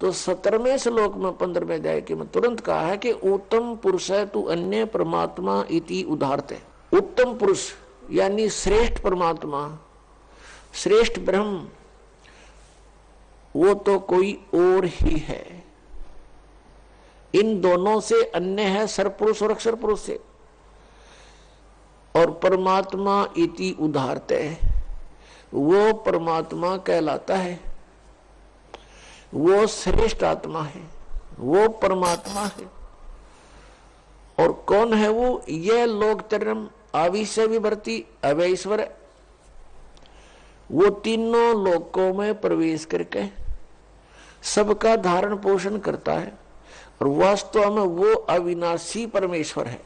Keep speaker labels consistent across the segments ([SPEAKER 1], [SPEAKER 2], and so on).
[SPEAKER 1] तो 17वें श्लोक में 15वें अध्याय के में तुरंत कहा है कि उत्तम पुरुष है तू अन्य परमात्मा इति उदाहरते। उत्तम पुरुष यानी श्रेष्ठ परमात्मा, श्रेष्ठ ब्रह्म, वो तो कोई और ही है। इन दोनों से अन्य है सरपुरुष और अक्षर पुरुष से। और परमात्मा इति उदाहरते, वो परमात्मा कहलाता है, वो श्रेष्ठ आत्मा है, वो परमात्मा है। और कौन है वो? यह लोकतरम आविश्य विभर्ति अवैश्वर, वो तीनों लोकों में प्रवेश करके सबका धारण पोषण करता है और वास्तव में वो अविनाशी परमेश्वर है।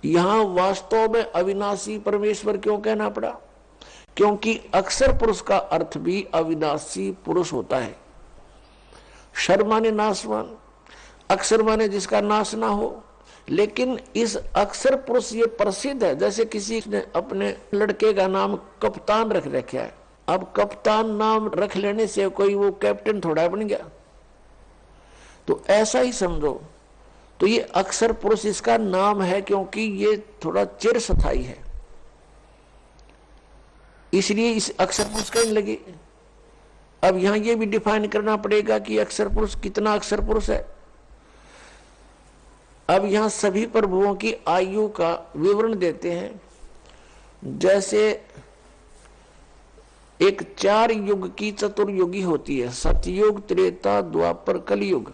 [SPEAKER 1] यहां वास्तव में अविनाशी परमेश्वर क्यों कहना पड़ा? क्योंकि अक्षर पुरुष का अर्थ भी अविनाशी पुरुष होता है। क्षर माने नाशवान, अक्षर माने जिसका नाश ना हो। लेकिन इस अक्षर पुरुष ये प्रसिद्ध है। जैसे किसी ने अपने लड़के का नाम कप्तान रख रखा है। अब कप्तान नाम रख लेने से कोई वो कैप्टन थोड़ा बन गया, तो ऐसा ही समझो। तो ये अक्षर पुरुष इसका नाम है क्योंकि ये थोड़ा चिरस्थायी है, इसलिए इस अक्षर पुरुष कहने लगे। अब यहां ये भी डिफाइन करना पड़ेगा कि अक्षर पुरुष कितना अक्षर पुरुष है। अब यहां सभी प्रभुओं की आयु का विवरण देते हैं। जैसे एक 4 युग की चतुर्युगी होती है, सतयुग, त्रेता, द्वापर, कलयुग।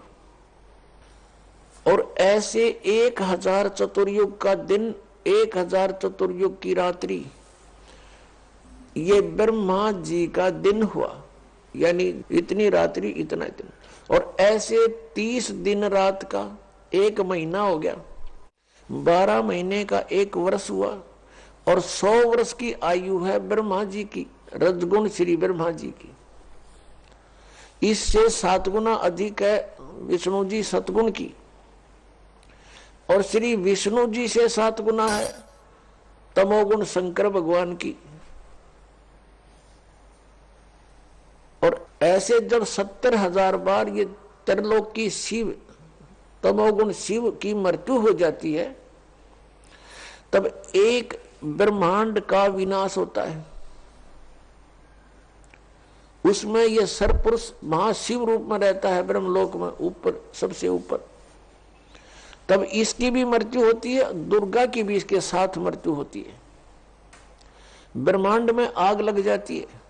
[SPEAKER 1] और ऐसे 1000 चतुर्युग का दिन, 1000 चतुर्युग की रात्रि, ये ब्रह्मा जी का दिन हुआ। यानी इतनी रात्रि इतना इतना। और ऐसे 30 दिन रात का 1 महीना हो गया, 12 महीने का 1 वर्ष हुआ। और 100 वर्ष की आयु है ब्रह्मा जी की, रजगुण श्री ब्रह्मा जी की। इससे 7 गुना अधिक है विष्णु जी सतगुण की। और श्री विष्णु जी से 7 गुना है तमोगुण शंकर भगवान की। और ऐसे जब 70,000 बार ये त्रिलोक की शिव, तमोगुण शिव की मृत्यु हो जाती है, तब एक ब्रह्मांड का विनाश होता है। उसमें यह सरपुरुष महाशिव रूप में रहता है ब्रह्मलोक में, ऊपर, सबसे ऊपर। तब इसकी भी मृत्यु होती है, दुर्गा की भी इसके साथ मृत्यु होती है। ब्रह्मांड में आग लग जाती है,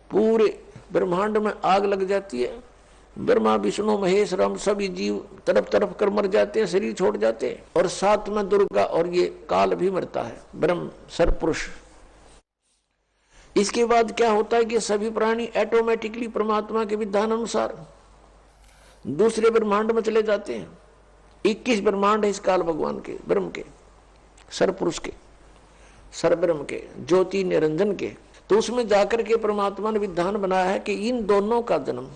[SPEAKER 1] पूरे ब्रह्मांड में आग लग जाती है। ब्रह्मा, विष्णु, महेश, राम सभी जीव तरफ तरफ कर मर जाते हैं, शरीर छोड़ जाते हैं। और साथ में दुर्गा और ये काल भी मरता है, ब्रह्म सरपुरुष। इसके बाद क्या होता है कि सभी प्राणी ऑटोमेटिकली परमात्मा के विधान अनुसार दूसरे ब्रह्मांड में चले जाते हैं। 21 ब्रह्मांड है इस काल भगवान के, ब्रह्म के, सरपुरुष के, सरब्रह्म के, ज्योति निरंजन के। तो उसमें जाकर के परमात्मा ने विधान बनाया है कि इन दोनों का जन्म,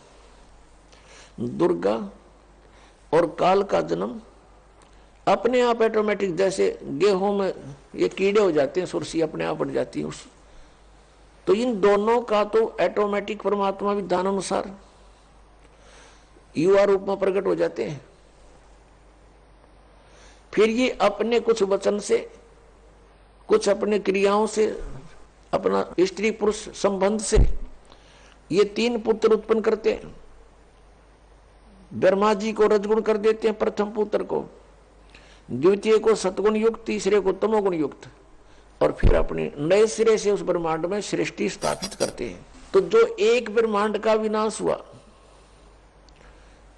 [SPEAKER 1] दुर्गा और काल का जन्म अपने आप ऑटोमेटिक, जैसे गेहूं में ये कीड़े हो जाते हैं, सुरसी अपने आप बन जाती है उस। तो इन दोनों का तो ऑटोमेटिक परमात्मा विधान अनुसार युवा रूप में प्रकट हो जाते हैं। फिर ये अपने कुछ वचन से, कुछ अपने क्रियाओं से, अपना स्त्री पुरुष संबंध से ये 3 पुत्र उत्पन्न करते हैं। ब्रह्मा जी को रजगुण कर देते हैं प्रथम पुत्र को, द्वितीय को सतगुण युक्त, तीसरे को तमोगुण युक्त। और फिर अपने नए सिरे से उस ब्रह्मांड में सृष्टि स्थापित करते हैं। तो जो एक ब्रह्मांड का विनाश हुआ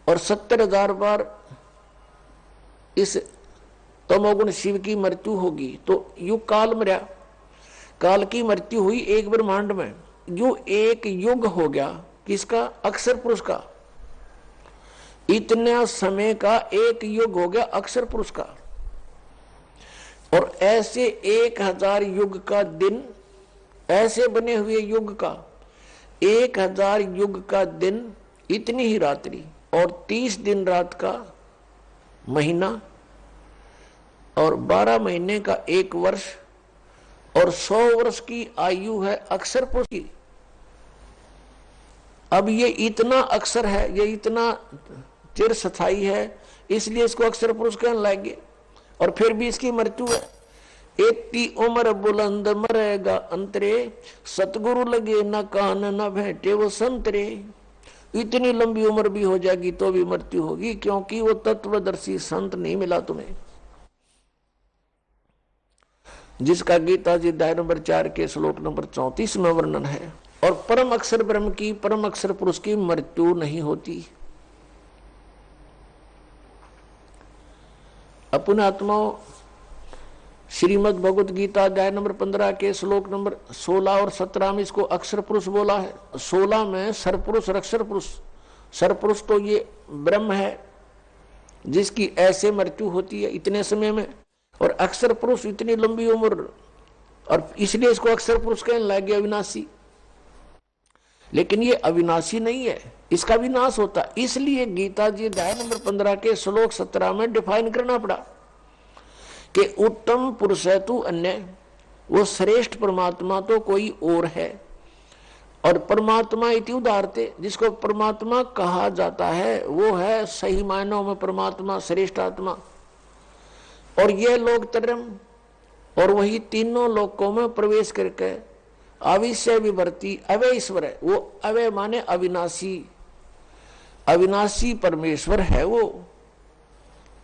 [SPEAKER 1] और 70,000 बार इस तमोगुण शिव की मृत्यु होगी, तो युग काल मरा, काल की मृत्यु हुई एक ब्रह्मांड में। जो एक युग हो गया किसका? अक्षर पुरुष का। इतना समय का एक युग हो गया अक्षर पुरुष का। और ऐसे 1000 युग का दिन, ऐसे बने हुए युग का 1000 युग का दिन, इतनी ही रात्रि, और 30 दिन रात का महीना, और 12 महीने का 1 वर्ष, और 100 वर्ष की आयु है अक्षर पुरुष की। अब ये इतना अक्षर है, ये इतना चिर स्थायी है, इसलिए इसको अक्षर पुरुष कहने लगे। और फिर भी इसकी मृत्यु है। एती उम्र बुलंद मरेगा अंतरे, सतगुरु लगे न कान न भेंटे वो संतरे। इतनी लंबी उम्र भी हो जाएगी तो भी मृत्यु होगी, क्योंकि वो तत्वदर्शी संत नहीं मिला तुम्हें, जिसका गीता जी अध्याय नंबर 4 के श्लोक नंबर 34 में वर्णन है। और परम अक्षर ब्रह्म की, परम अक्षर पुरुष की मृत्यु नहीं होती। अपने आत्माओं, श्रीमद् भगवत गीता अध्याय नंबर 15 के श्लोक नंबर 16 और 17 में इसको अक्षर पुरुष बोला है। 16 में सरपुरुष और अक्षर पुरुष। सरपुरुष तो ये ब्रह्म है जिसकी ऐसे मृत्यु होती है इतने समय में, और अक्षर पुरुष इतनी लंबी उम्र, और इसलिए इसको अक्षर पुरुष कहने लगे, अविनाशी। लेकिन ये अविनाशी नहीं है, इसका विनाश होता। इसलिए गीता जी अध्याय नंबर 15 के श्लोक 17 में डिफाइन करना पड़ा कि उत्तम पुरुष है तू अन्य, वो श्रेष्ठ परमात्मा तो कोई और है। और परमात्मा इति उदाहरते, जिसको परमात्मा कहा जाता है वो है सही मायनों में परमात्मा, श्रेष्ठ आत्मा। और ये लोग तरम, और वही तीनों लोकों में प्रवेश करके अविषय विवर्ती अवय ईश्वर है। वो अवय माने अविनाशी, अविनाशी परमेश्वर है वो।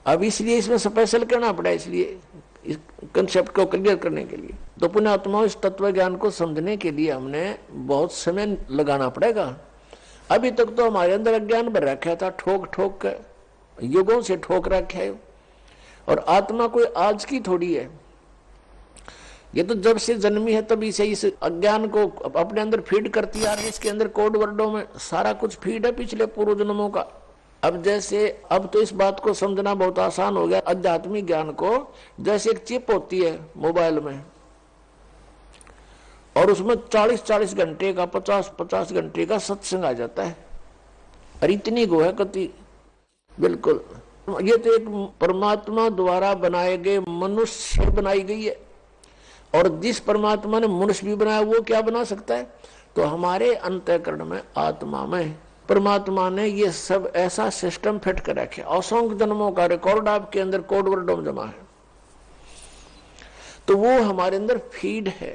[SPEAKER 1] अब इसलिए इसमें स्पेशल करना पड़ा, इसलिए इस कंसेप्ट को क्लियर करने के लिए। तो पुण्यात्माओं, इस तत्व ज्ञान को समझने के लिए हमने बहुत समय लगाना पड़ेगा। अभी तक तो हमारे अंदर अज्ञान भर रखा था, ठोक ठोक कर, युगों से ठोक रखा है। और आत्मा कोई आज की थोड़ी है, ये तो जब से जन्मी है तभी से इस अज्ञान को अपने अंदर फीड करती आ रही है। इसके अंदर कोड वर्डों में सारा कुछ फीड है पिछले पूर्व जन्मों का। अब जैसे, अब तो इस बात को समझना बहुत आसान हो गया, आध्यात्मिक ज्ञान को। जैसे एक चिप होती है मोबाइल में, और उसमें 40-40 घंटे का, 50-50 घंटे का सत्संग आ जाता है। और इतनी गो है कति, बिल्कुल। ये तो एक परमात्मा द्वारा बनाए गए मनुष्य बनाई गई है। और जिस परमात्मा ने मनुष्य भी बनाया वो क्या बना सकता है? तो हमारे अंतःकरण में, आत्मा में परमात्मा ने ये सब ऐसा सिस्टम फिट कर रखे। असंख्य जन्मों का रिकॉर्ड आपके अंदर कोड वर्डों में जमा है, तो वो हमारे अंदर फीड है।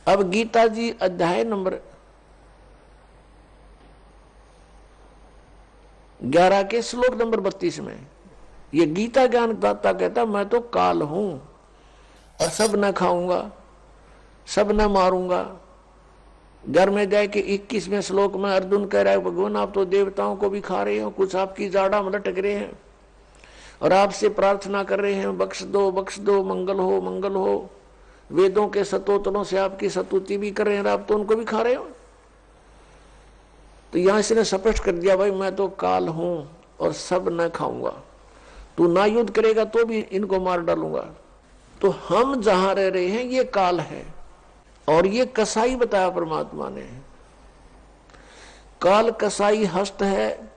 [SPEAKER 1] अब गीता जी अध्याय नंबर 11 के श्लोक नंबर 32 में ये गीता ज्ञान दाता कहता, मैं तो काल हूं और सब न खाऊंगा, सब न मारूंगा। घर में जाए कि 21वें श्लोक में अर्जुन कह रहा है, भगवान आप तो देवताओं को भी खा रहे हो, कुछ आपकी जाड़ा में लटक रहे हैं और आपसे प्रार्थना कर रहे हैं, बख्श दो बख्श दो, मंगल हो मंगल हो। वेदों के स्तोत्रों से आपकी स्तुति भी कर रहे हैं, आप तो उनको भी खा रहे हो। तो यहां इसने स्पष्ट कर दिया, भाई मैं तो काल हूं और सब न खाऊंगा, तू ना युद्ध करेगा तो भी इनको मार डालूंगा। तो हम जहां रह रहे हैं ये काल है, और ये कसाई बताया परमात्मा ने। काल कसाई हस्त है,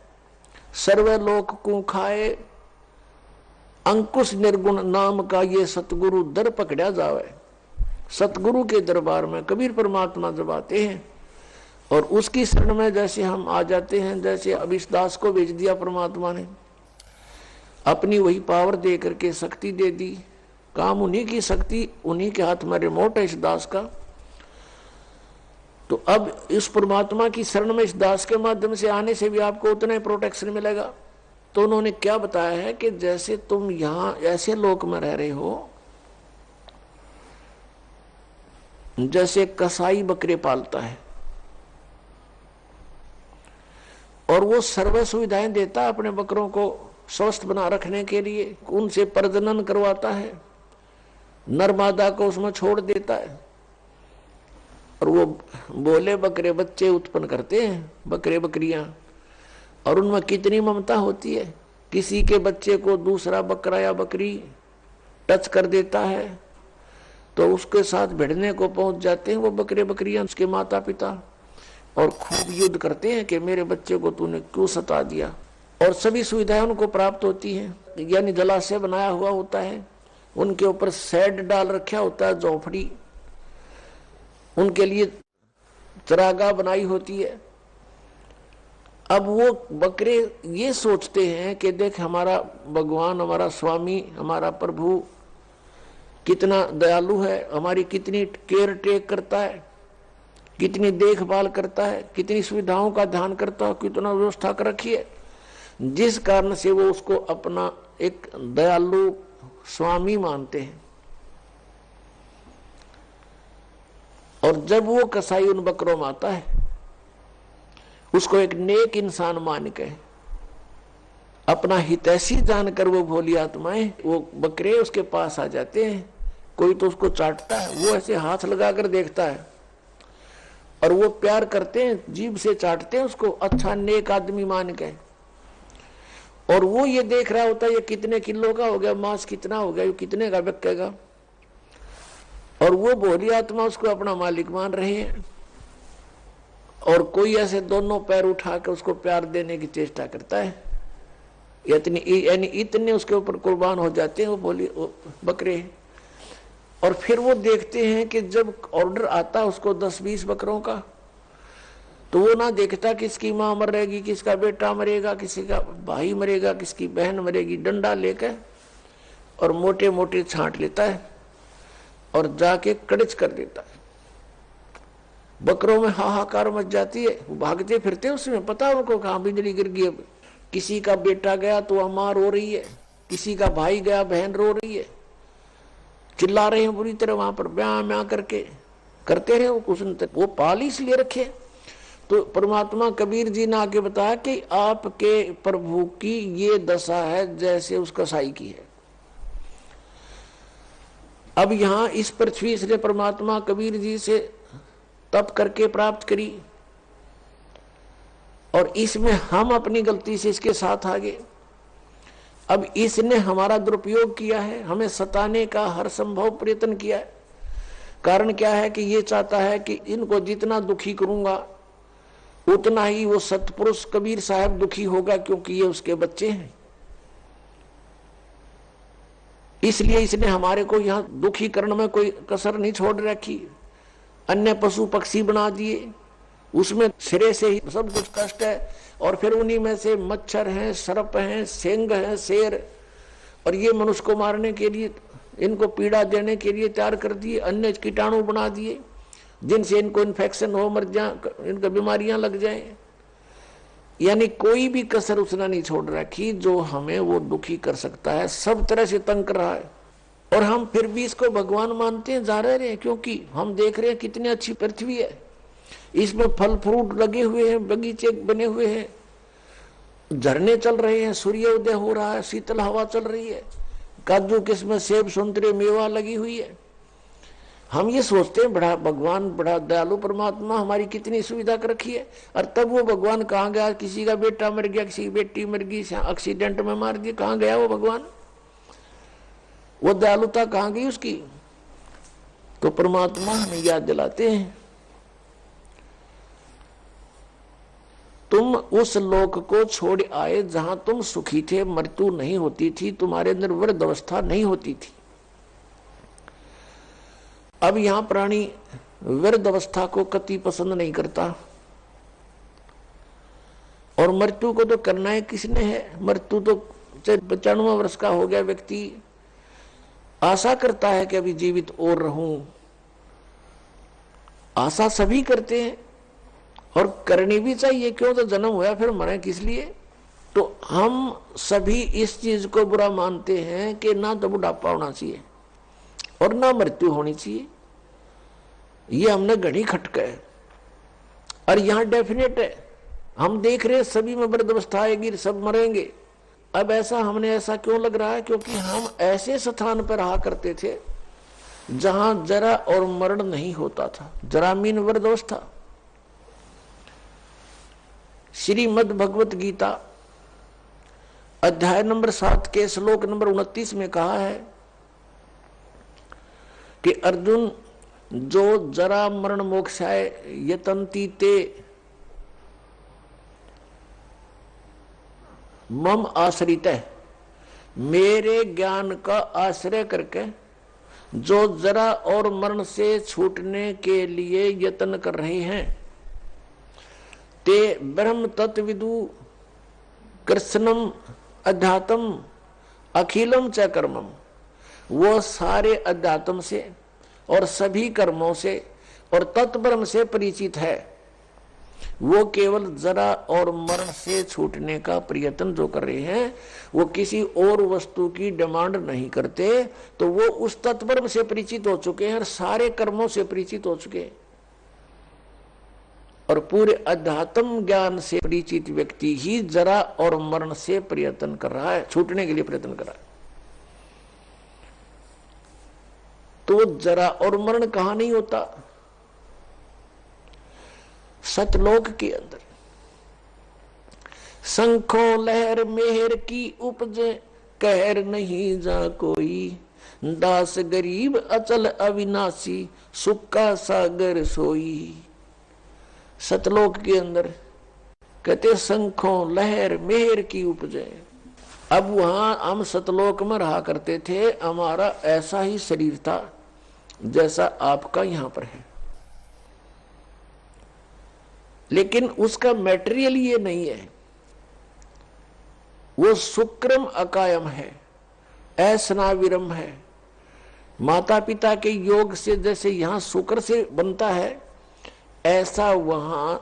[SPEAKER 1] सर्वे लोक को खाए, अंकुश निर्गुण नाम का ये सतगुरु दर पकड़ा जावे। सतगुरु के दरबार में कबीर परमात्मा जब आते हैं और उसकी शरण में जैसे हम आ जाते हैं, जैसे अब इस दास को भेज दिया परमात्मा ने, अपनी वही पावर दे करके शक्ति दे दी। काम उन्हीं की शक्ति, उन्हीं के हाथ में रिमोट है इस दास का। तो अब इस परमात्मा की शरण में इस दास के माध्यम से आने से भी आपको उतना ही प्रोटेक्शन मिलेगा। तो उन्होंने क्या बताया है कि जैसे तुम यहां ऐसे लोक में रह रहे हो, जैसे कसाई बकरे पालता है और वो सर्व सुविधाएं देता है अपने बकरों को स्वस्थ बना रखने के लिए, उनसे प्रजनन करवाता है, नर मादा को उसमें छोड़ देता है, और वो बोले बकरे बच्चे उत्पन्न करते हैं, बकरे बकरियां। और उनमें कितनी ममता होती है, किसी के बच्चे को दूसरा बकरा या बकरी टच कर देता है तो उसके साथ भिड़ने को पहुंच जाते हैं वो बकरे बकरियां, उसके माता पिता, और खूब युद्ध करते हैं कि मेरे बच्चे को तूने क्यों सता दिया। और सभी सुविधाएं उनको प्राप्त होती हैं, यानी जलाशय बनाया हुआ होता है, उनके ऊपर शेड डाल रखा होता है, झोपड़ी, उनके लिए चरागाह बनाई होती है, अब वो बकरे ये सोचते हैं कि देख हमारा भगवान, हमारा स्वामी, हमारा प्रभु कितना दयालु है, हमारी कितनी केयर टेक करता है, कितनी देखभाल करता है, कितनी सुविधाओं का ध्यान करता है, कितना व्यवस्था कर रखी है, जिस कारण से वो उसको अपना एक दयालु स्वामी मानते हैं। और जब वो कसाई उन बकरों में आता है, उसको एक नेक इंसान मान के, अपना हितैषी जानकर वो भोली आत्माएं, वो बकरे उसके पास आ जाते हैं। कोई तो उसको चाटता है, वो ऐसे हाथ लगाकर देखता है और वो प्यार करते हैं, जीभ से चाटते हैं उसको, अच्छा नेक आदमी मान के। और वो ये देख रहा होता है ये कितने किलो का हो गया, मांस कितना हो गया, ये कितने का बिकेगा। और वो भोली आत्मा उसको अपना मालिक मान रहे हैं। और कोई ऐसे दोनों पैर उठा के उसको प्यार देने की चेष्टा करता है, यानी इतने उसके ऊपर कुर्बान हो जाते हैं वो बकरे। और फिर वो देखते हैं कि जब ऑर्डर आता है उसको 10-20 बकरों का, तो वो ना देखता किसकी माँ मरेगी, किसका बेटा मरेगा, किसी का भाई मरेगा, किसकी बहन मरेगी। डंडा लेकर और मोटे मोटे छांट लेता है और जाके कड़च कर देता है। बकरों में हाहाकार मच जाती है, वो भागते फिरते उसमें, पता उनको कहाँ बिजली गिर गई। अब किसी का बेटा गया तो वह माँ रो रही है, किसी का भाई गया बहन रो रही है, चिल्ला रहे हैं बुरी तरह, वहां पर ब्याह म्याह करके करते रहे। वो पाल इसलिए रखे। तो परमात्मा कबीर जी ने आगे बताया कि आपके प्रभु की ये दशा है जैसे उस कसाई की है। अब यहां इस पृथ्वी से परमात्मा कबीर जी से तप करके प्राप्त करी, और इसमें हम अपनी गलती से इसके साथ आ गए। अब इसने हमारा दुरुपयोग किया है, हमें सताने का हर संभव प्रयत्न किया है। कारण क्या है कि ये चाहता है कि इनको जितना दुखी करूंगा उतना ही वो सतपुरुष कबीर साहब दुखी होगा, क्योंकि ये उसके बच्चे हैं। इसलिए इसने हमारे को यहां दुखी करने में कोई कसर नहीं छोड़ रखी। अन्य पशु पक्षी बना दिए, उसमें सिरे से ही सब कुछ कष्ट है। और फिर उन्हीं में से मच्छर हैं, सर्प हैं, सेंग हैं, शेर, और ये मनुष्य को मारने के लिए, इनको पीड़ा देने के लिए तैयार कर दिए। अन्य कीटाणु बना दिए जिनसे इनको इन्फेक्शन हो, मर जाए, इनको बीमारियां लग जाएं। यानी कोई भी कसर उसने नहीं छोड़ रखी जो हमें वो दुखी कर सकता है, सब तरह से तंग कर रहा है। और हम फिर भी इसको भगवान मानते हैं, जा रहे हैं, क्योंकि हम देख रहे हैं कितनी अच्छी पृथ्वी है, इसमें फल फ्रूट लगे हुए हैं, बगीचे बने हुए हैं, झरने चल रहे हैं, सूर्योदय हो रहा है, शीतल हवा चल रही है, काजू किस्में, सेब संतरे, मेवा लगी हुई है। हम ये सोचते हैं बड़ा भगवान, बड़ा दयालु परमात्मा, हमारी कितनी सुविधा कर रखी है। और तब वो भगवान कहाँ गया? किसी का बेटा मर गया, किसी की बेटी मर गई, एक्सीडेंट में मार दिया, कहाँ गया वो भगवान? वो दयालुता कहाँ गई उसकी? तो परमात्मा हमें याद दिलाते हैं, तुम उस लोक को छोड़ आए जहां तुम सुखी थे, मृत्यु नहीं होती थी, तुम्हारे अंदर वृद्ध अवस्था नहीं होती थी। अब यहां प्राणी वृद्ध अवस्था को कति पसंद नहीं करता, और मृत्यु को तो करना है किसने है? मृत्यु तो 95 वर्ष का हो गया व्यक्ति आशा करता है कि अभी जीवित और रहूं। आशा सभी करते हैं और करनी भी चाहिए, क्यों? तो जन्म हुआ फिर मरे किस लिए? तो हम सभी इस चीज को बुरा मानते हैं कि ना तो बुढ़ापा होना चाहिए और ना मृत्यु होनी चाहिए। ये हमने घड़ी खटका है, और यहां डेफिनेट है, हम देख रहे हैं सभी में वृद्ध अवस्था आएगी, सब मरेंगे। अब ऐसा हमने ऐसा क्यों लग रहा है? क्योंकि हम ऐसे स्थान पर रहा करते थे जहां जरा और मरण नहीं होता था। जरा मीन वृद्ध अवस्था। श्रीमद् भगवत गीता अध्याय नंबर 7 के श्लोक नंबर 29 में कहा है कि अर्जुन, जो जरा मरण मोक्षाय यतन्ति ते मम आश्रित है, मेरे ज्ञान का आश्रय करके जो जरा और मरण से छूटने के लिए यत्न कर रहे हैं, ते ब्रह्म तत्विदु कृष्णम अध्यात्म अखिलम च कर्मम। वो सारे अध्यात्म से और सभी कर्मों से और तत्ब्रह्म से परिचित है। वो केवल जरा और मरण से छूटने का प्रयत्न जो कर रहे हैं, वो किसी और वस्तु की डिमांड नहीं करते, तो वो उस तत्ब्रह्म से परिचित हो चुके हैं और सारे कर्मों से परिचित हो चुके हैं। और पूरे अध्यात्म ज्ञान से परिचित व्यक्ति ही जरा और मरण से प्रयत्न कर रहा है, छूटने के लिए प्रयत्न कर रहा है। तो जरा और मरण कहां नहीं होता? सतलोक के अंदर। शंखों लहर मेहर की उपजे, कहर नहीं जा कोई, दास गरीब अचल अविनाशी, सुख का सागर सोई। सतलोक के अंदर कहते शंखों लहर मेहर की उपजे। अब वहां हम सतलोक में रहा करते थे, हमारा ऐसा ही शरीर था जैसा आपका यहां पर है, लेकिन उसका मटेरियल ये नहीं है। वो शुक्रम अकायम है, ऐसनाविरम है। माता पिता के योग से जैसे यहां शुक्र से बनता है, ऐसा वहां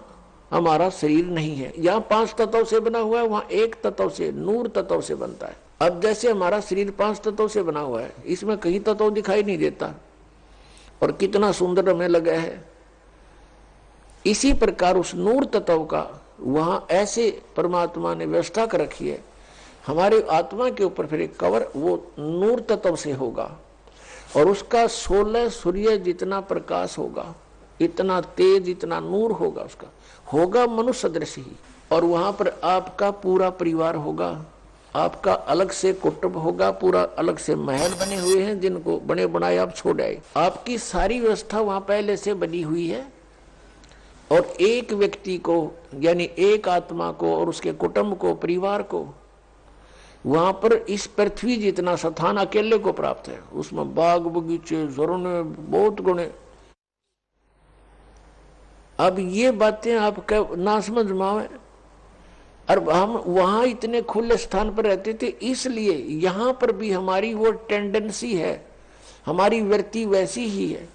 [SPEAKER 1] हमारा शरीर नहीं है। यहां 5 तत्वों से बना हुआ है, वहां 1 तत्व से, नूर तत्व से बनता है। अब जैसे हमारा शरीर 5 तत्वों से बना हुआ है, इसमें कहीं तत्व दिखाई नहीं देता और कितना सुंदर हमें लगा है। इसी प्रकार उस नूर तत्व का वहां ऐसे परमात्मा ने व्यवस्था कर रखी है। हमारे आत्मा के ऊपर फिर एक कवर वो नूर तत्व से होगा और उसका 16 सूर्य जितना प्रकाश होगा, इतना तेज, इतना नूर होगा, उसका होगा मनुष्य सदृश ही। और वहां पर आपका पूरा परिवार होगा, आपका अलग से कुटुंब होगा, पूरा अलग से महल बने हुए हैं जिनको बने बनाए आप छोड़ आए। आपकी सारी व्यवस्था वहां पहले से बनी हुई है। और एक व्यक्ति को यानी एक आत्मा को और उसके कुटुंब को, परिवार को वहां पर इस पृथ्वी जितना स्थान अकेले को प्राप्त है। उसमें बाग बगीचे, झरने, बहुत गुणे। अब ये बातें आपका ना समझ में आवे। और हम वहां इतने खुले स्थान पर रहते थे, इसलिए यहां पर भी हमारी वो टेंडेंसी है, हमारी वृत्ति वैसी ही है।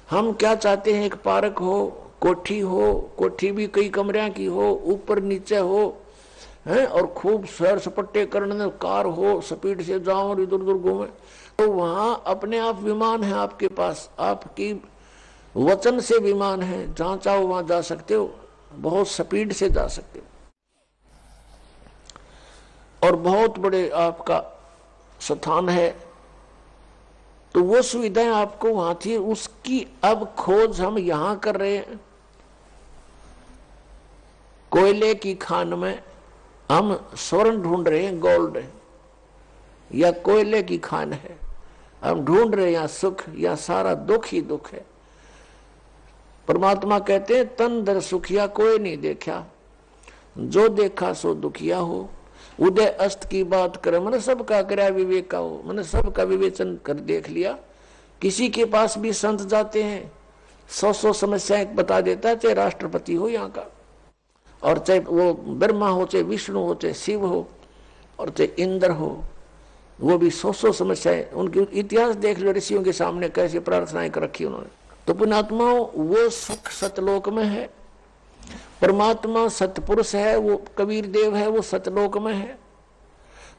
[SPEAKER 1] हम क्या चाहते हैं? एक पार्क हो, कोठी हो, कोठी भी कई कमरियां की हो, ऊपर नीचे हो है, और खूब सैर सपट्टे करने, कार हो, स्पीड से जाओ और इधर उधर घूमे। तो वहां अपने आप विमान है आपके पास, आपकी वचन से विमान है, जहां चाहो वहां जा सकते हो, बहुत स्पीड से जा सकते हो। और बहुत बड़े आपका स्थान है, तो वो सुविधाएं आपको वहां थी, उसकी अब खोज हम यहां कर रहे हैं। कोयले की खान में हम स्वर्ण ढूंढ रहे हैं, गोल्ड या कोयले की खान है, हम ढूंढ रहे हैं यहाँ सुख, या सारा दुख ही दुख है। परमात्मा कहते हैं तन दर सुखिया कोई नहीं देखा, जो देखा सो दुखिया हो। उदय अस्त की बात करे, मैंने सबका कराया विवेका हो, मैंने सबका विवेचन कर देख लिया। किसी के पास भी संत जाते हैं, 100 समस्याएं बता देता है, चाहे राष्ट्रपति हो यहाँ का, और चाहे वो ब्रह्मा हो, चाहे विष्णु हो, चाहे शिव हो, और चाहे इंद्र हो, वो भी 100 समस्याएं। उनकी इतिहास देख लो, ऋषियों के सामने कैसे प्रार्थनाएं कर रखी उन्होंने। तो पुण्यात्माओं, वो सुख सतलोक में है। परमात्मा सतपुरुष है, वो कबीर देव है, वो सतलोक में है।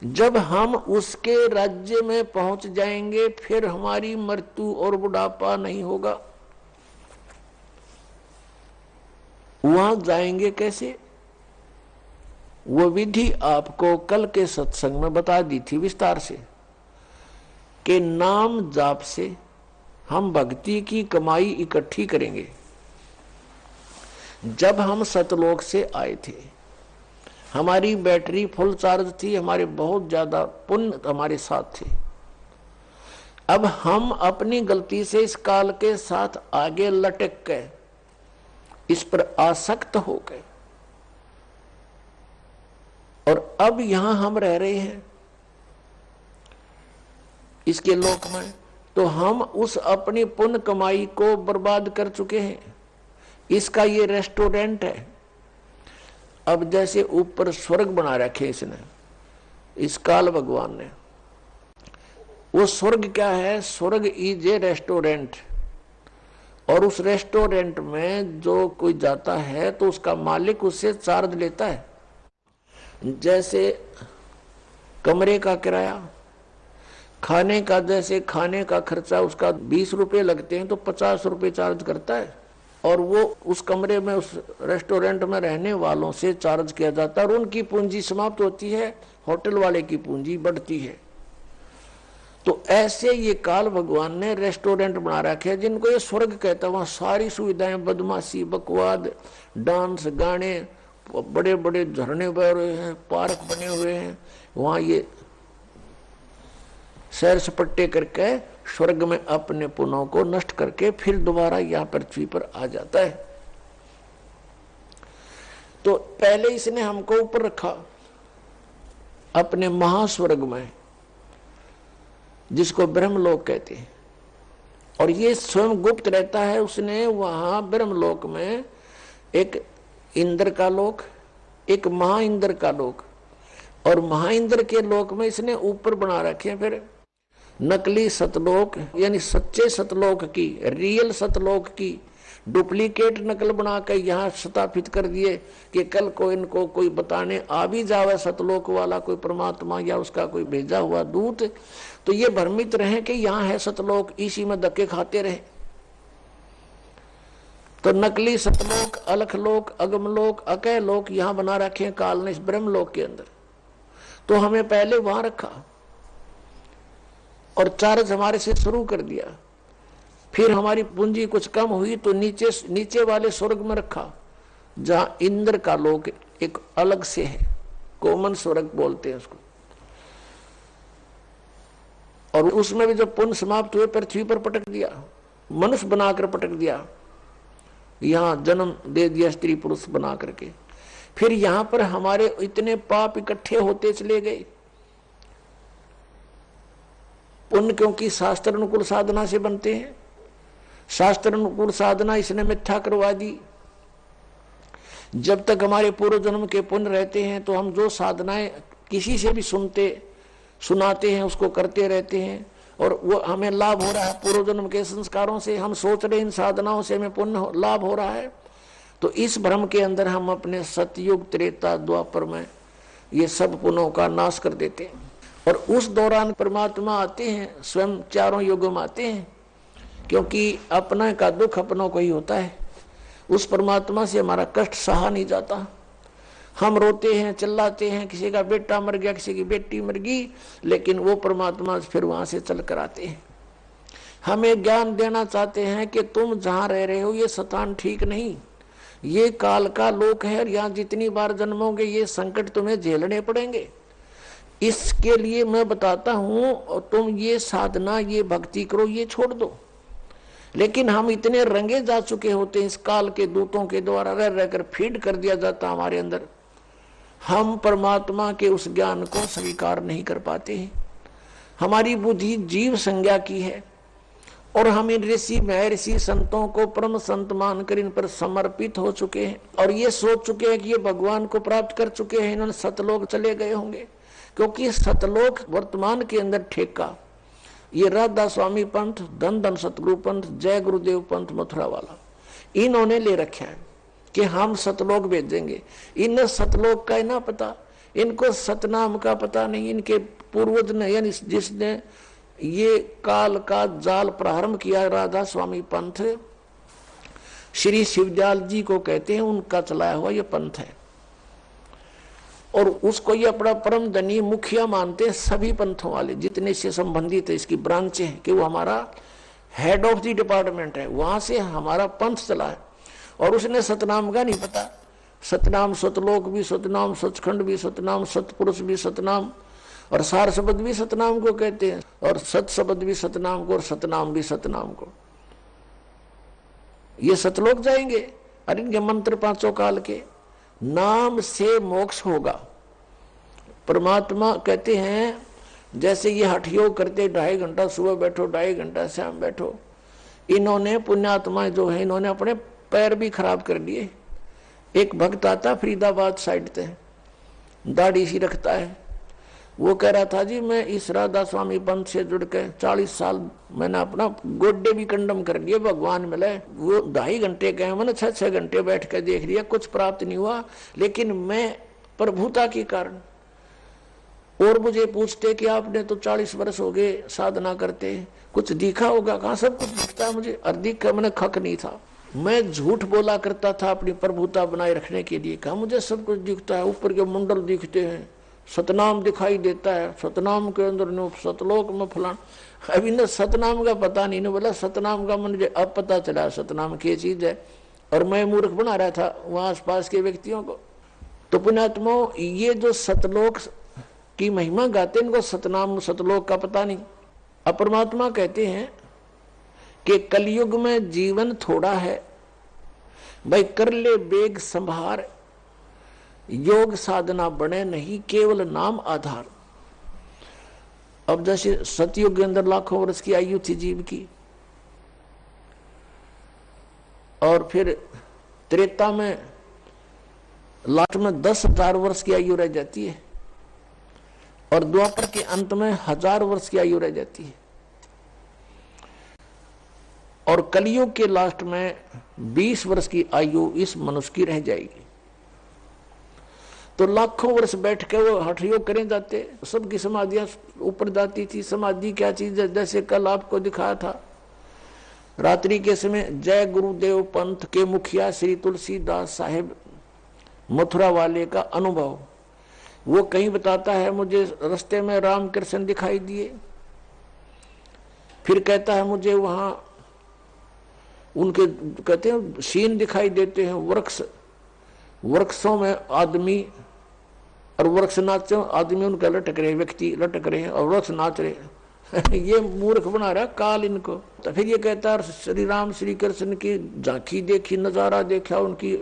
[SPEAKER 1] जब हम उसके राज्य में पहुंच जाएंगे, फिर हमारी मृत्यु और बुढ़ापा नहीं होगा। वहां जाएंगे कैसे? वो विधि आपको कल के सत्संग में बता दी थी विस्तार से, कि नाम जाप से हम भक्ति की कमाई इकट्ठी करेंगे। जब हम सतलोक से आए थे, हमारी बैटरी फुल चार्ज थी, हमारे बहुत ज्यादा पुण्य हमारे साथ थे। अब हम अपनी गलती से इस काल के साथ आगे लटक गए, इस पर आसक्त हो गए, और अब यहां हम रह रहे हैं इसके लोक में, तो हम उस अपनी पुण्य कमाई को बर्बाद कर चुके हैं। इसका ये रेस्टोरेंट है, अब जैसे ऊपर स्वर्ग बना रखे इसने, इस काल भगवान ने। वो स्वर्ग क्या है? स्वर्ग इज ए रेस्टोरेंट, और उस रेस्टोरेंट में जो कोई जाता है तो उसका मालिक उससे चार्ज लेता है। जैसे कमरे का किराया, खाने का, जैसे खाने का खर्चा उसका 20 रुपए लगते हैं तो 50 रुपए चार्ज करता है, और वो उस कमरे में उस रेस्टोरेंट में रहने वालों से चार्ज किया जाता है, और उनकी पूंजी समाप्त होती है, होटल वाले की पूंजी बढ़ती है। तो ऐसे ये काल भगवान ने रेस्टोरेंट बना रखे हैं जिनको ये स्वर्ग कहता है। वहां सारी सुविधाएं, बदमाशी, बकवाद, डांस, गाने, बड़े बड़े झरने बह रहे हैं, पार्क बने हुए हैं, वहां ये सैर सपट्टे करके स्वर्ग में अपने पुण्यों को नष्ट करके फिर दोबारा यहाँ पृथ्वी पर आ जाता है। तो पहले इसने हमको ऊपर रखा अपने महास्वर्ग में, जिसको ब्रह्मलोक कहते हैं, और ये स्वयं गुप्त रहता है। उसने वहां ब्रह्मलोक में एक इंद्र का लोक, एक महा इंद्र का लोक, और महा इंद्र के लोक में इसने ऊपर बना रखे हैं फिर नकली सतलोक, यानी सच्चे सतलोक की, रियल सतलोक की डुप्लीकेट नकल बनाकर यहाँ स्थापित कर दिए कि कल को इनको कोई बताने आ भी जावे सतलोक वाला कोई परमात्मा या उसका कोई भेजा हुआ दूत, तो ये भ्रमित रहे कि यहाँ है सतलोक, इसी में धक्के खाते रहे। तो नकली सतलोक, अलखलोक, अगमलोक, अकय लोक यहाँ बना रखे हैं काल ने इस ब्रह्मलोक के अंदर। तो हमें पहले वहां रखा और चार्ज हमारे से शुरू कर दिया। फिर हमारी पूंजी कुछ कम हुई तो नीचे वाले स्वर्ग में रखा, जहां इंद्र का लोक एक अलग से है, कॉमन स्वर्ग बोलते हैं उसको। और उसमें भी जब पुण्य समाप्त हुए पृथ्वी पर पटक दिया, मनुष्य बनाकर पटक दिया, यहां जन्म दे दिया स्त्री पुरुष बना करके। फिर यहां पर हमारे इतने पाप इकट्ठे होते चले गए। पुण्य क्योंकि शास्त्र अनुकूल साधना से बनते हैं, शास्त्र अनुकूल साधना इसने मिथ्या करवा दी। जब तक हमारे पूर्व जन्म के पुण्य रहते हैं तो हम जो साधनाएं किसी से भी सुनाते हैं उसको करते रहते हैं, और वो हमें लाभ हो रहा है पूर्व जन्म के संस्कारों से। हम सोच रहे इन साधनाओं से हमें पुण्य लाभ हो रहा है, तो इस भ्रम के अंदर हम अपने सतयुग, त्रेता, द्वापर में ये सब पुण्यों का नाश कर देते हैं। और उस दौरान परमात्मा आते हैं, स्वयं चारों युगों में आते हैं, क्योंकि अपना का दुख अपनों को ही होता है। उस परमात्मा से हमारा कष्ट सहा नहीं जाता। हम रोते हैं, चिल्लाते हैं, किसी का बेटा मर गया, किसी की बेटी मर गई, लेकिन वो परमात्मा फिर वहां से चल कर आते हैं। हमें ज्ञान देना चाहते हैं कि तुम जहां रह रहे हो ये स्थान ठीक नहीं, ये काल का लोक है, और यहाँ जितनी बार जन्मोगे ये संकट तुम्हें झेलने पड़ेंगे। इसके लिए मैं बताता हूं, और तुम ये साधना, ये भक्ति करो, ये छोड़ दो। लेकिन हम इतने रंगे जा चुके होते हैं इस काल के दूतों के द्वारा, रह रहकर फीड कर दिया जाता हमारे अंदर, हम परमात्मा के उस ज्ञान को स्वीकार नहीं कर पाते हैं। हमारी बुद्धि जीव संज्ञा की है, और हम इन ऋषि महर्षि संतों को परम संत मानकर इन पर समर्पित हो चुके हैं, और ये सोच चुके हैं कि ये भगवान को प्राप्त कर चुके हैं, इन्होंने सतलोक चले गए होंगे। क्योंकि सतलोक वर्तमान के अंदर ठेका ये राधा स्वामी पंथ, धन धन सतगुरु पंथ, जय गुरुदेव पंथ मथुरा वाला, इन्होंने ले रखा है कि हम सतलोक भेजेंगे। इन्हें सतलोक का ना पता, इनको सतनाम का पता नहीं। इनके पूर्वज ने, यानी जिसने ये काल का जाल प्रारंभ किया, राधा स्वामी पंथ, श्री शिवदयाल जी को कहते हैं, उनका चलाया हुआ ये पंथ है, और उसको ये अपना परम धनी मुखिया मानते हैं सभी पंथों वाले जितने से संबंधित है, इसकी ब्रांचें हैं, कि वो हमारा हेड ऑफ द डिपार्टमेंट है, वहां से हमारा पंथ चला है। और उसने सतनाम का नहीं पता। सतनाम सतलोक भी सतनाम, सचखंड भी सतनाम, सतपुरुष भी सतनाम, और सार शब्द भी सतनाम को कहते हैं, और सत शब्द भी सतनाम को, और सतनाम भी सतनाम को। ये सतलोक जाएंगे, और इनके मंत्र पांचों काल के, नाम से मोक्ष होगा। परमात्मा कहते हैं जैसे ये हठ योग करते, 2.5 घंटा सुबह बैठो, 2.5 घंटा शाम बैठो, इन्होंने पुण्यात्माएं जो है, इन्होंने अपने पैर भी खराब कर लिए। एक भक्त आता फरीदाबाद साइड से, दाढ़ी सी रखता है, वो कह रहा था जी मैं इस राधा स्वामी पंथ से जुड़ के 40 साल मैंने अपना गोड्डे भी कंडम कर लिए, भगवान मिले। वो 2.5 घंटे गए, मैंने 6-6 घंटे बैठ कर देख लिया, कुछ प्राप्त नहीं हुआ, लेकिन मैं प्रभुता के कारण। और मुझे पूछते कि आपने तो 40 वर्ष हो गए साधना करते, कुछ दिखा होगा? कहा सब कुछ दिखता है मुझे। और दिखा मैंने खक नहीं था, मैं झूठ बोला करता था अपनी प्रभुता बनाए रखने के लिए। कहा मुझे सब कुछ दिखता है, ऊपर के मंडल दिखते हैं, सतनाम दिखाई देता है, सतनाम के अंदर नो सतलोक में फलान। अभी न सतनाम का पता नहीं, न बोला सतनाम का मुझे अब पता चला सतनाम क्या चीज है, और मैं मूर्ख बना रहा था वहां आसपास के व्यक्तियों को। तो पुण्यात्माओं, ये जो सतलोक की महिमा गाते इनको सतनाम सतलोक का पता नहीं। अब परमात्मा कहते हैं कि कलयुग में जीवन थोड़ा है, भाई कर ले बेग संभार, योग साधना बने नहीं केवल नाम आधार। अब जैसे सतयुग के अंदर लाखों वर्ष की आयु थी जीव की, और फिर त्रेता में लास्ट में 10,000 वर्ष की आयु रह जाती है, और द्वापर के अंत में 1000 वर्ष की आयु रह जाती है, और कलयुग के लास्ट में 20 वर्ष की आयु इस मनुष्य की रह जाएगी। तो लाखों वर्ष बैठ के वो हठ योग करें जाते, सबकी समाधियां ऊपर जाती थी। समाधि क्या चीज है? जैसे कल आपको दिखाया था, रात्रि के समय जय गुरुदेव पंथ के मुखिया श्री तुलसीदास साहेब मथुरा वाले का अनुभव, वो कहीं बताता है मुझे रास्ते में रामकृष्ण दिखाई दिए, फिर कहता है मुझे वहां उनके कहते हैं सीन दिखाई देते हैं, वृक्षों में आदमी, और वृक्ष नाच आदमी उनका लटक रहे, व्यक्ति लटक रहे हैं और वृक्ष नाच रहे ये मूर्ख बना रहा काल इनको। तो फिर ये कहता है श्री राम श्री कृष्ण की झांकी देखी, नजारा देखा, उनकी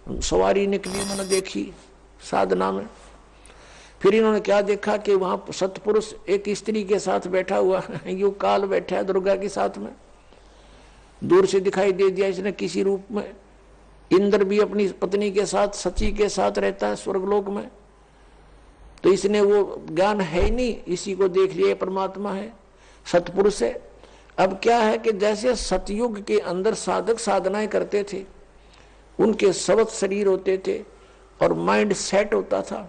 [SPEAKER 1] सवारी निकली मैंने देखी साधना में। फिर इन्होंने क्या देखा कि वहां सतपुरुष एक स्त्री के साथ बैठा हुआ यू काल बैठा है दुर्गा के साथ में, दूर से दिखाई दे दिया इसने किसी रूप में। इंद्र भी अपनी पत्नी के साथ सची के साथ रहता है स्वर्गलोक में, तो इसने वो ज्ञान है नहीं, इसी को देख लिया परमात्मा है, सतपुरुष है। अब क्या है कि जैसे सतयुग के अंदर साधक साधनाएं करते थे, उनके सबत शरीर होते थे और माइंड सेट होता था,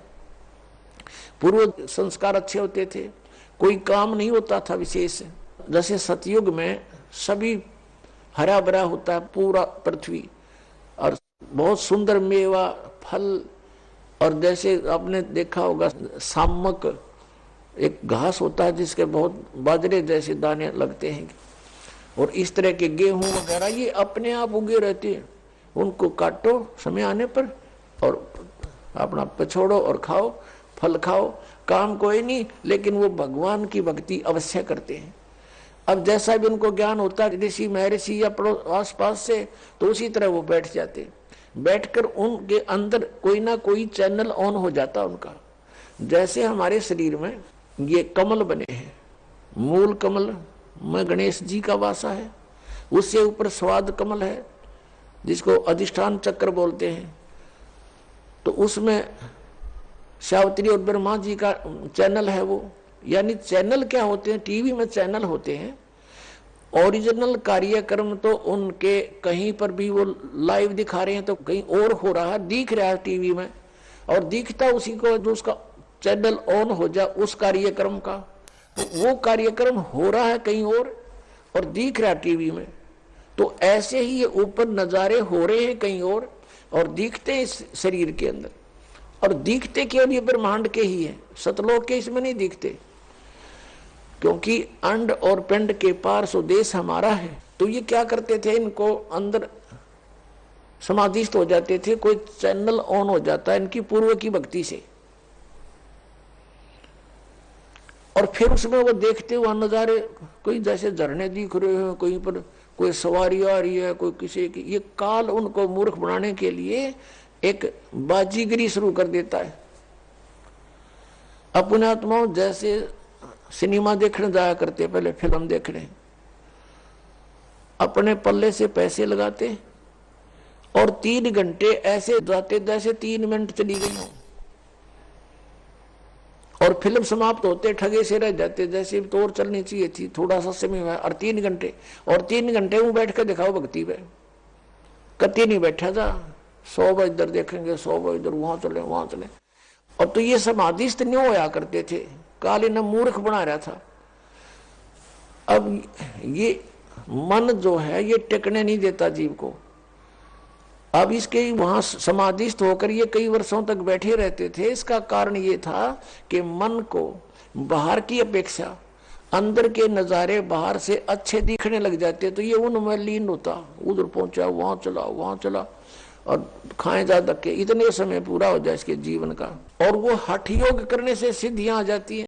[SPEAKER 1] पूर्व संस्कार अच्छे होते थे, कोई काम नहीं होता था विशेष। जैसे सतयुग में सभी हरा भरा होता है पूरा पृथ्वी, और बहुत सुंदर मेवा फल, और जैसे आपने देखा होगा सामक एक घास होता है जिसके बहुत बाजरे जैसे दाने लगते हैं, और इस तरह के गेहूं वगैरह ये अपने आप उगे रहते हैं, उनको काटो समय आने पर और अपना पछोड़ो और खाओ, फल खाओ, काम कोई नहीं, लेकिन वो भगवान की भक्ति अवश्य करते हैं। अब जैसा भी उनको ज्ञान होता है ऋषि महर्षि या आस पास से, तो उसी तरह वो बैठ जाते, बैठकर उनके अंदर कोई ना कोई चैनल ऑन हो जाता उनका। जैसे हमारे शरीर में ये कमल बने हैं, मूल कमल में गणेश जी का वासा है, उससे ऊपर स्वाद कमल है जिसको अधिष्ठान चक्र बोलते हैं, तो उसमें सावित्री और ब्रह्मा जी का चैनल है वो। यानी चैनल क्या होते हैं? टीवी में चैनल होते हैं, ओरिजिनल कार्यक्रम तो उनके कहीं पर भी वो लाइव दिखा रहे हैं तो कहीं और हो रहा है, दिख रहा है टीवी में, और दिखता उसी को जो उसका चैनल ऑन हो जाए उस कार्यक्रम का, तो वो कार्यक्रम हो रहा है कहीं और दिख रहा है टीवी में। तो ऐसे ही ये ऊपर नजारे हो रहे हैं कहीं और दिखते हैं इस शरीर के अंदर, और दिखते केवल ये ब्रह्मांड के ही है, सतलोक के इसमें नहीं दिखते, क्योंकि अंड और पिंड के पार स्वदेश हमारा है। तो ये क्या करते थे, इनको अंदर समाधिस्थ हो जाते थे, कोई चैनल ऑन हो जाता है इनकी पूर्व की भक्ति से, और फिर उसमें वो देखते हुए नजारे, कोई जैसे झरने दिख रहे हैं, कहीं पर कोई सवारी आ रही है, कोई किसी की, ये काल उनको मूर्ख बनाने के लिए एक बाजीगरी शुरू कर देता है। अपने आत्माओं जैसे सिनेमा देखने जाया करते, पहले फिल्म देखने, अपने पल्ले से पैसे लगाते और 3 घंटे ऐसे जाते जैसे 3 मिनट चली गई हो, और फिल्म समाप्त होते ठगे से रह जाते जैसे तो और चलनी चाहिए थी, थोड़ा सा समय हुआ। और 3 घंटे, और 3 घंटे वो बैठ कर दिखाओ भक्ति में, कति नहीं बैठा था। 100 बार इधर देखेंगे, 100 बार इधर, वहां चले वहां चले। अब तो ये समाधिस्थ नहीं होया करते थे, काली ने मूर्ख बना रहा था। अब ये मन जो है ये टिकने नहीं देता जीव को। अब इसके वहां समाधिस्थ होकर ये कई वर्षों तक बैठे रहते थे। इसका कारण ये था कि मन को बाहर की अपेक्षा अंदर के नजारे बाहर से अच्छे दिखने लग जाते, तो ये उनमें लीन होता, उधर पहुंचा वहां चला और खाए जा धक्के, इतने समय पूरा हो जाए इसके जीवन का, और वो हठ योग करने से सिद्धियां आ जाती है।